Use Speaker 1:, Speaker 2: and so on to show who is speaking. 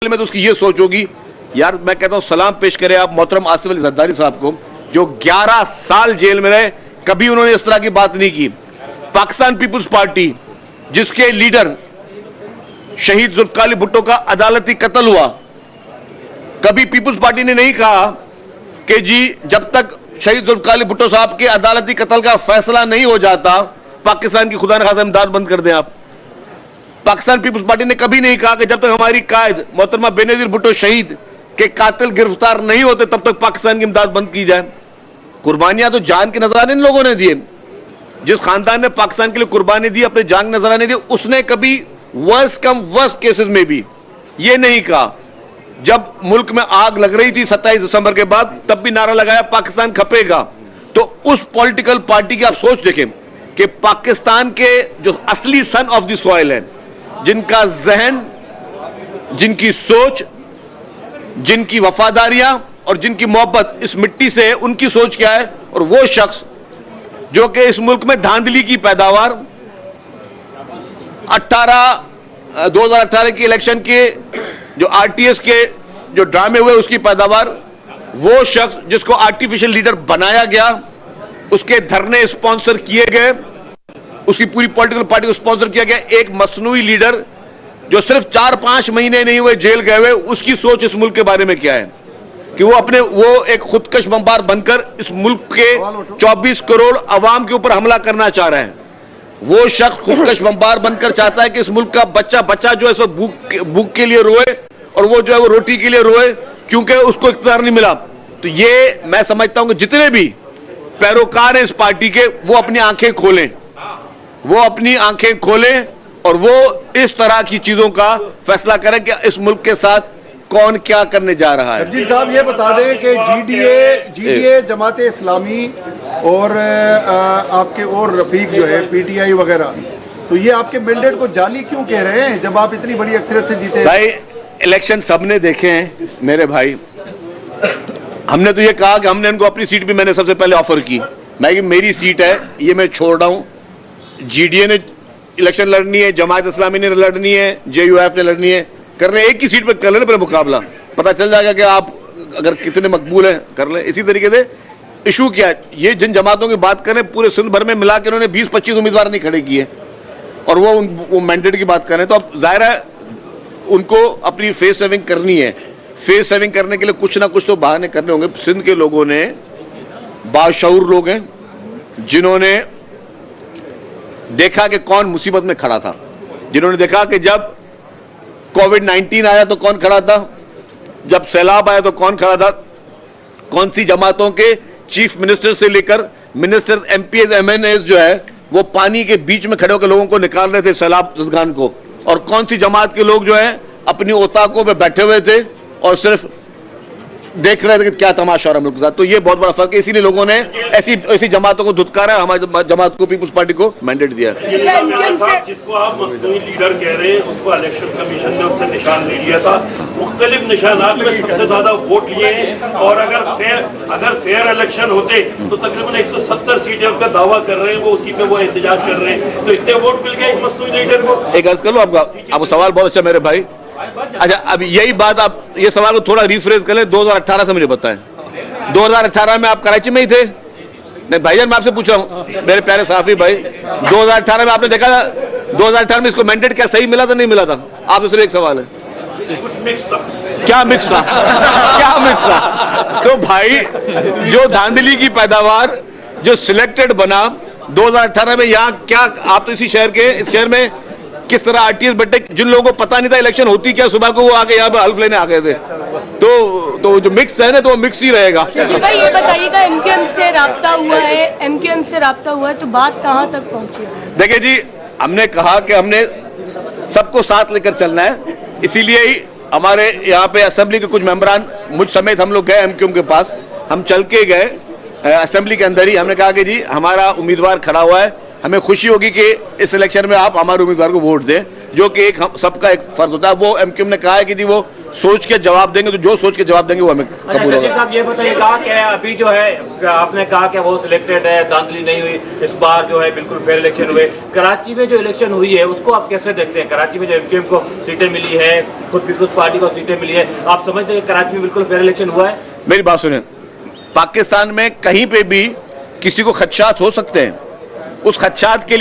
Speaker 1: में तो उसकी ये सोच होगी, यार मैं कहता हूं सलाम पेश करें आप मोहतरम आसिफ अली जरदारी साहब को, जो 11 साल जेल में रहे, कभी उन्होंने इस तरह की बात नहीं की। पाकिस्तान पीपुल्स पार्टी जिसके लीडर शहीद जुल्फिकार अली भुट्टो का अदालती कत्ल हुआ, कभी पीपुल्स पार्टी ने नहीं कहा कि जी जब तक शहीद जुल्फिकार अली भुट्टो साहब के अदालती कत्ल का फैसला नहीं हो जाता पाकिस्तान की खुदा न खासा इमदाद बंद कर दें आप। पाकिस्तान पीपुल्स पार्टी ने कभी नहीं कहा कि जब तक हमारी कायद मोहतरमा बेनजीर भुट्टो शहीद के कातिल गिरफ्तार नहीं होते तब तक पाकिस्तान की इमदाद बंद की जाए। कुर्बानियां तो जान के नजराने इन लोगों ने दिए। जिस खानदान ने पाकिस्तान के लिए कुर्बानी दी, अपने जान के नजराने दिए, उसने कभी वर्स्ट कम वर्स्ट केसेस में भी ये नहीं कहा। जब मुल्क में आग लग रही थी 27 दिसंबर के बाद, तब भी नारा लगाया पाकिस्तान खपेगा। तो उस पॉलिटिकल पार्टी की आप सोच देखें कि पाकिस्तान के जो असली सन ऑफ द सॉइल है, जिनका जहन, जिनकी सोच, जिनकी वफादारियां और जिनकी मोहब्बत इस मिट्टी से है, उनकी सोच क्या है। और वो शख्स जो कि इस मुल्क में धांधली की पैदावार 2018 की इलेक्शन के जो आरटीएस के जो ड्रामे हुए उसकी पैदावार, वो शख्स जिसको आर्टिफिशियल लीडर बनाया गया, उसके धरने स्पॉन्सर किए गए, उसकी पूरी पॉलिटिकल पार्टी को स्पॉन्सर किया गया, एक मसनूई लीडर जो सिर्फ 4-5 महीने नहीं हुए जेल गए हुए, उसकी सोच इस मुल्क के बारे में क्या है कि वो एक खुदकश बमबार बनकर इस मुल्क के 24 करोड़ अवाम के ऊपर हमला करना चाह रहे हैं। वो शख्स खुदकश बमबार बनकर चाहता है कि इस मुल्क का बच्चा जो है सो भूख के लिए रोए, और वो जो है वो रोटी के लिए रोए क्योंकि उसको इख्तियार नहीं मिला। तो ये मैं समझता हूं कि जितने भी पैरोकार हैं इस पार्टी के, वो अपनी आंखें खोलें, और वो इस तरह की चीजों का फैसला करें कि इस मुल्क के साथ कौन क्या करने जा रहा है।
Speaker 2: जी साहब, ये बता दें कि जीडीए जमात इस्लामी और आपके और रफीक जो है पीटीआई वगैरह, तो ये आपके मैंडेट को जाली क्यों कह रहे हैं जब आप इतनी बड़ी अक्सरियत से जीते?
Speaker 1: भाई इलेक्शन सबने देखे हैं मेरे भाई। हमने तो ये कहा कि हमने इनको अपनी सीट भी मैंने सबसे पहले ऑफर की, मैं मेरी सीट है, ये मैं छोड़ रहा हूँ। जीडीए ने इलेक्शन लड़नी है, जमात इस्लामी ने लड़नी है, जेयूएफ ने लड़नी है, कर ले एक ही सीट पे कर लेने पर मुकाबला, पता चल जाएगा कि आप अगर कितने मकबूल हैं, कर ले। इसी तरीके से इशू क्या है, ये जिन जमातों की बात करें पूरे सिंध भर में मिला के उन्होंने 20-25 उम्मीदवार नहीं खड़े किए, और वो मैंडेट की बात करें तो अब जाहिर है उनको अपनी फेस सेविंग करनी है। फेस सेविंग करने के लिए कुछ ना कुछ तो बहाने करने होंगे। सिंध के लोगों ने, बाशऊर लोग हैं जिन्होंने देखा कि कौन मुसीबत में खड़ा था, जिन्होंने देखा कि जब कोविड-19 आया तो कौन खड़ा था, जब सैलाब आया तो कौन खड़ा था, कौन सी जमातों के चीफ मिनिस्टर से लेकर मिनिस्टर, एमपीएस, एमएनएस जो है वो पानी के बीच में खड़े होकर लोगों को निकाल रहे थे सैलाब ज़दगान को, और कौन सी जमात के लोग जो है अपनी ओताकों पे बैठे हुए थे और सिर्फ देख रहे थे कि क्या तमाशा हो रहा है मुल्क के साथ। तो ये बहुत बड़ा फर्क है, इसीलिए लोगों ने ऐसी जमातों को धुतकारा, हमारी जमात को, पीपुल्स पार्टी को मैंडेट दिया।
Speaker 3: जिसको आप मजदूरी लीडर कह रहे हैं, उसको इलेक्शन कमीशन ने उससे निशान ले लिया था, मुख्तलिफ निशानात में सबसे ज्यादा वोट लिए हैं, और अगर फेयर इलेक्शन होते तो तकरीबन 170 सीटें का दावा कर रहे हैं, वो उसी पे वो एहतजाज कर रहे हैं। तो इतने वोट मिल गए मजदूरी लीडर को।
Speaker 1: एक अर्ज कर लो आपका सवाल बहुत अच्छा मेरे भाई। अच्छा, अब यही बात, आप ये सवाल को थोड़ा रिफ्रेश कर लें, 2018 से मुझे बताएं, 2018 में आप कराची में ही थे? नहीं भाईजान, मैं आपसे पूछ रहा हूँ मेरे प्यारे साफी भाई, 2018 में आपने देखा 2018 में इसको मैंडेट क्या सही मिला था, नहीं मिला था? आपसे सिर्फ एक सवाल है, क्या मिक्स था? क्या मिक्स था? तो भाई जो धांधली की पैदावार, जो सिलेक्टेड बना 2018 में, यहाँ क्या आप तो इसी शहर के, इस शहर में किस तरह आरटीएस बैठे, जिन लोगों को पता नहीं था इलेक्शन होती क्या, सुबह को वो आके यहाँ पे हल्फ लेने आ गए थे। तो जो मिक्स है ना, तो वो मिक्स ही रहेगा।
Speaker 4: भाई ये बताइएगा, एमक्यूएम से राब्ता हुआ है, तो बात कहाँ तक पहुँची?
Speaker 1: देखिए जी, हमने कहा कि हमने सबको साथ लेकर चलना है, इसीलिए ही हमारे यहाँ पे असेंबली के कुछ मेंबरान, मुझ समेत, हम लोग गए एमक्यूएम के पास, हम चल के गए असेंबली के अंदर ही। हमने कहा कि जी हमारा उम्मीदवार खड़ा हुआ है, हमें खुशी होगी कि इस इलेक्शन में आप हमारे उम्मीदवार को वोट दें, जो कि एक सबका एक फर्ज होता है। वो एमक्यूएम ने कहा है कि जी वो सोच के जवाब देंगे, तो जो सोच के जवाब देंगे वो हमें
Speaker 5: अच्छा
Speaker 1: कबूल
Speaker 5: शकील
Speaker 1: होगा।
Speaker 5: साहब ये बताइएगा कि अभी जो है आपने कहा कि वो सिलेक्टेड है, धांधली नहीं हुई, इस बार जो है बिल्कुल फेयर इलेक्शन हुए। कराची में जो इलेक्शन हुई है उसको आप कैसे देखते हैं? कराची में जो एमक्यूएम को सीटें मिली है, खुद पीपल्स पार्टी को सीटें मिली है, आप समझते हैं कि कराची में बिल्कुल फेयर इलेक्शन हुआ है?
Speaker 1: मेरी बात सुने, पाकिस्तान में कहीं पे भी किसी को खदशात हो सकते हैं, उस खदशात के लिए